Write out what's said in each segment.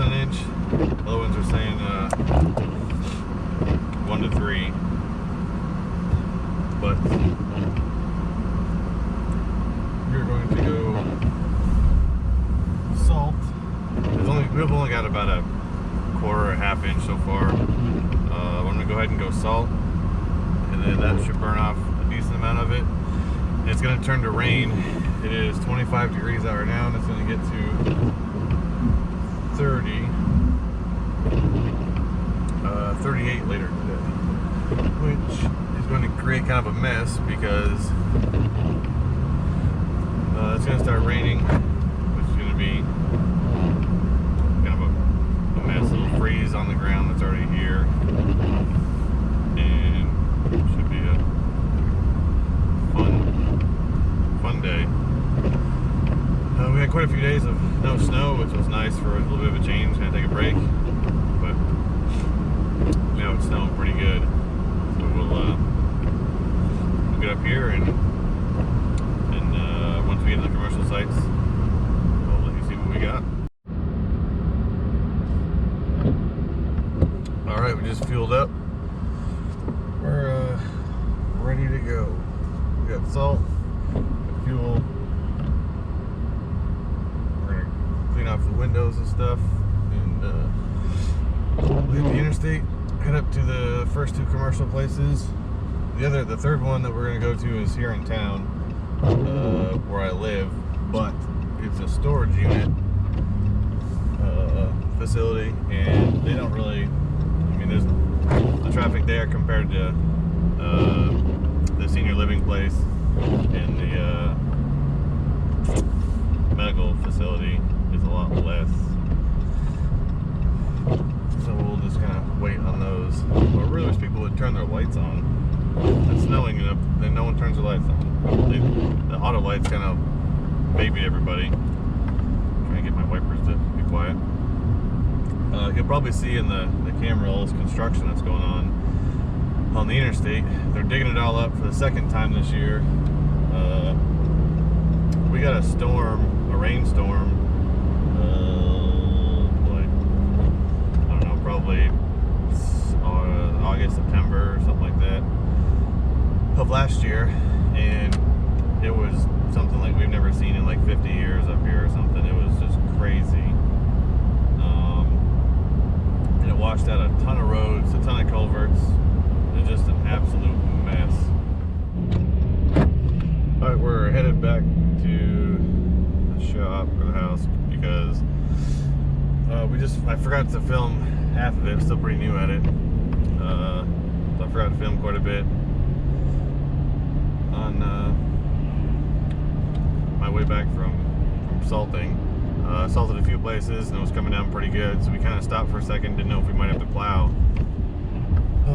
an inch. Other ones are saying 1 to 3. But we're going to go salt. We've only got about a quarter or a half inch so far. I'm going to go ahead and go salt, and then that should burn off a decent amount of it. And it's going to turn to rain. It is 25 degrees out right now, and it's going to get to 38 later today, which is going to create kind of a mess because it's going to start raining, which is going to be kind of a mess. It'll freeze on the ground that's already here, and it should be a fun day. We had quite a few days of no snow, which was nice for a little bit of a change. Gonna take a break, but now it's snowing pretty good. So we'll get up here and once we get to the commercial sites, I'll let you see what we got. All right, we just fueled up. We're ready to go. We got salt, got fuel. Clean off the windows and stuff, and leave the interstate, head up to the first two commercial places. The third one that we're gonna go to is here in town, where I live, but it's a storage unit facility, and they don't really, I mean, there's the traffic there compared to the senior living place and the medical facility is a lot less. So we'll just kind of wait on those. But I really wish people would turn their lights on. It's snowing enough, then no one turns their lights on. The auto lights kind of babied everybody. I'm trying to get my wipers to be quiet. You'll probably see in the camera all this construction that's going on the interstate. They're digging it all up for the second time this year. We got a rainstorm, I don't know, probably August, September, or something like that, of last year, and it was something like we've never seen in like 50 years up here or something. It was just crazy. And it washed out a ton of roads, a ton of culverts. It's just an absolute mess. Alright, we're headed back to the shop or the house because I forgot to film half of it. Still pretty new at it. So I forgot to film quite a bit on my way back from salting. Salted a few places and it was coming down pretty good, so we kind of stopped for a second, didn't know if we might have to plow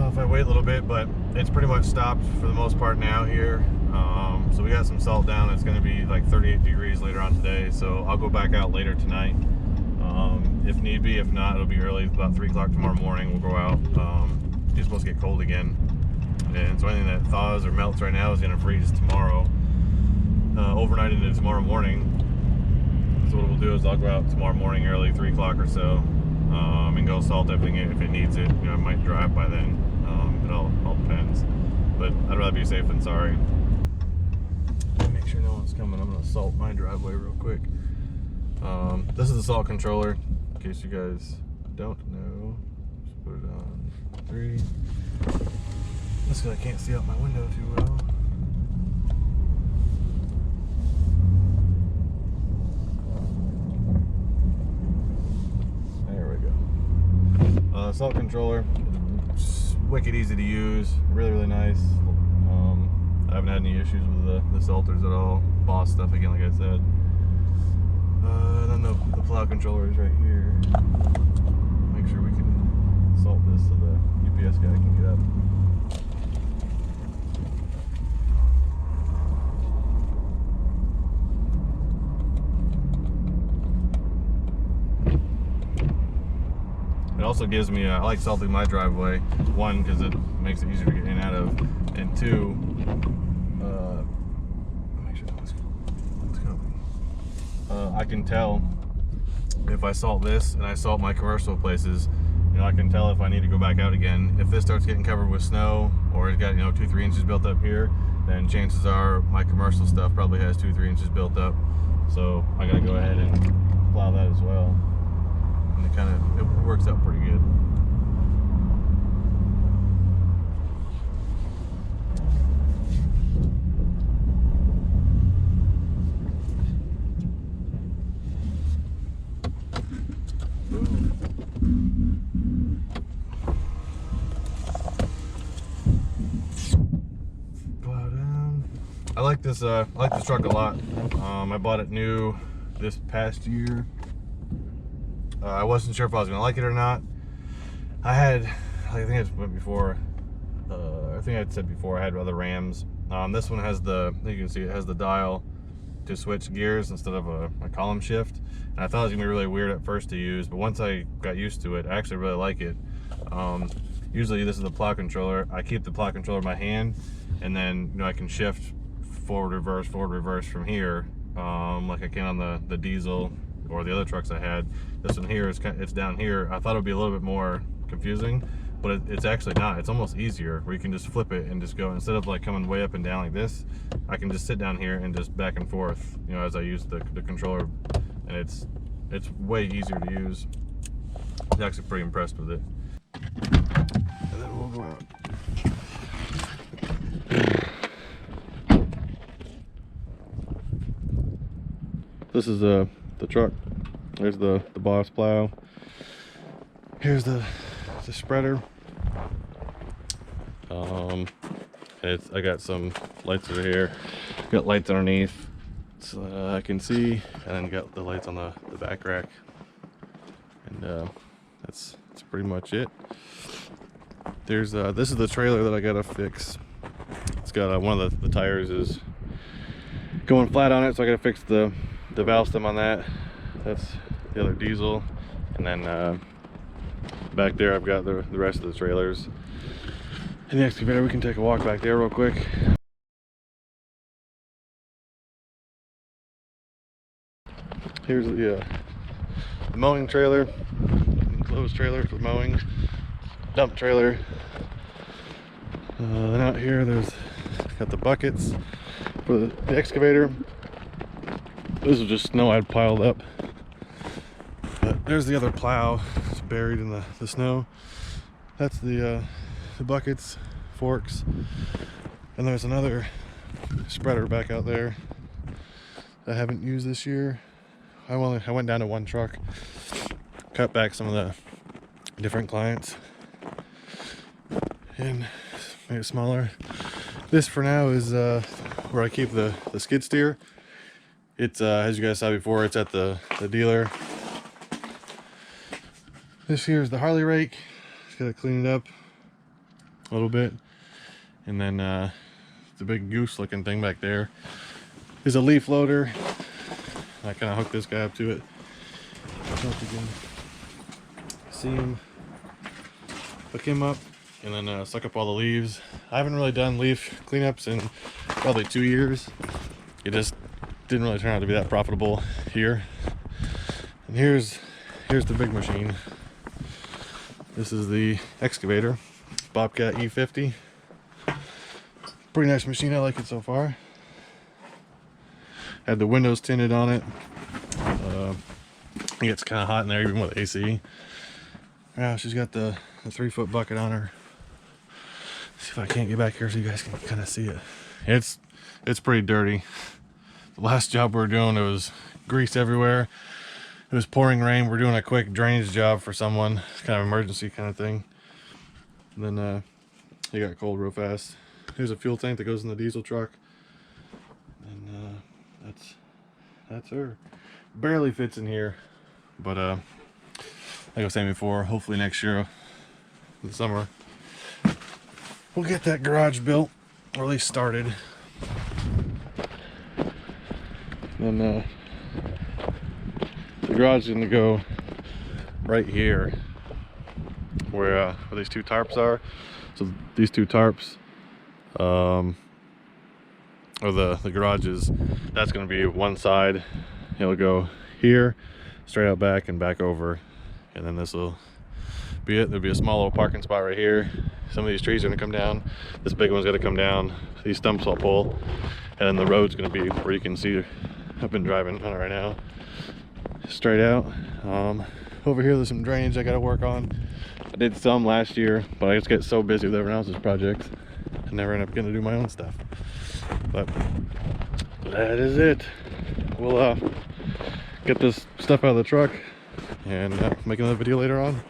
if I wait a little bit, but it's pretty much stopped for the most part now here. So we got some salt down. It's going to be like 38 degrees later on today, so I'll go back out later tonight if need be. If not, it'll be early, about 3 o'clock tomorrow morning. We'll go out. It's supposed to get cold again, and so anything that thaws or melts right now is going to freeze tomorrow, overnight into tomorrow morning. So what we'll do is I'll go out tomorrow morning early, 3 o'clock or so, and go salt everything if it needs it. You know, I might drive by then. It all depends, but I'd rather be safe than sorry. Make sure no one's coming. I'm gonna salt my driveway real quick. This is the salt controller, in case you guys don't know. Just put it on 3. That's because I can't see out my window too well. There we go. Salt controller, wicked easy to use, really nice. I haven't had any issues with the salters at all. Boss stuff again, like I said. And then the plow controller is right here. Make sure we can salt this so the UPS guy can get up. It also gives me, I like salting my driveway. One, because it makes it easier to get in and out of, and two, make sure no one's coming. I can tell if I salt this and I salt my commercial places, you know, I can tell if I need to go back out again. If this starts getting covered with snow, or it's got, you know, 2-3 inches built up here, then chances are my commercial stuff probably has 2-3 inches built up. So I gotta go ahead and plow that as well. And it works out pretty good. I like this truck a lot. I bought it new this past year. I wasn't sure if I was gonna like it or not. I think I went before. I think I'd said before I had other Rams. This one has you can see it has the dial to switch gears instead of a column shift. And I thought it was gonna be really weird at first to use, but once I got used to it, I actually really like it. Usually this is the plow controller. I keep the plow controller in my hand, and then, you know, I can shift forward reverse from here, like I can on the diesel or the other trucks I had. This one here it's down here. I thought it would be a little bit more confusing, but it's actually not. It's almost easier, where you can just flip it and just go, instead of like coming way up and down like this, I can just sit down here and just back and forth, you know, as I use the controller, and it's way easier to use. I'm actually pretty impressed with it. And then we'll go out. This is the truck. There's the Boss plow. Here's the spreader. I got some lights over here. Got lights underneath so that I can see, and then got the lights on the back rack. And that's pretty much it. There's this is the trailer that I gotta fix. It's got one of the tires is going flat on it, so I gotta fix the valve stem on that. That's the other diesel. And then back there I've got the rest of the trailers and the excavator. We can take a walk back there real quick. Here's the mowing trailer, enclosed trailer for mowing, dump trailer. Then out here there's got the buckets for the excavator. This is just snow I'd piled up. But there's the other plow. It's buried in the snow. That's the buckets, forks. And there's another spreader back out there that I haven't used this year. I went down to one truck, cut back some of the different clients, and made it smaller. This for now is where I keep the skid steer. It's as you guys saw before, it's at the dealer. This here is the Harley rake. Just gotta clean it up a little bit. And then the big goose looking thing back there is a leaf loader. I kind of hooked this guy up to it. I don't know if you can see him. Hook him up and then suck up all the leaves. I haven't really done leaf cleanups in probably 2 years. It just didn't really turn out to be that profitable here. And here's the big machine. This is the excavator, Bobcat E50. Pretty nice machine. I like it so far. Had the windows tinted on it. It gets kind of hot in there even with AC. Yeah, she's got the 3-foot bucket on her. See if I can't get back here so you guys can kind of see it. It's pretty dirty. The last job we were doing, it was grease everywhere. It was pouring rain. We're doing a quick drainage job for someone. It's kind of emergency kind of thing. And then it got cold real fast. Here's a fuel tank that goes in the diesel truck. And that's her. Barely fits in here. But like I was saying before, hopefully next year in the summer we'll get that garage built, or at least started. And the garage is going to go right here where these two tarps are. So these two tarps or the garages, that's going to be one side. It'll go here, straight out back and back over, and then this will be it. There'll be a small little parking spot right here. Some of these trees are gonna come down. This big one's gonna come down. These stumps I'll pull, and then the road's gonna be where you can see. I've been driving on it right now, straight out. Over here there's some drainage I gotta work on. I did some last year, but I just get so busy with everyone else's projects, I never end up getting to do my own stuff. But that is it. We'll get this stuff out of the truck and make another video later on.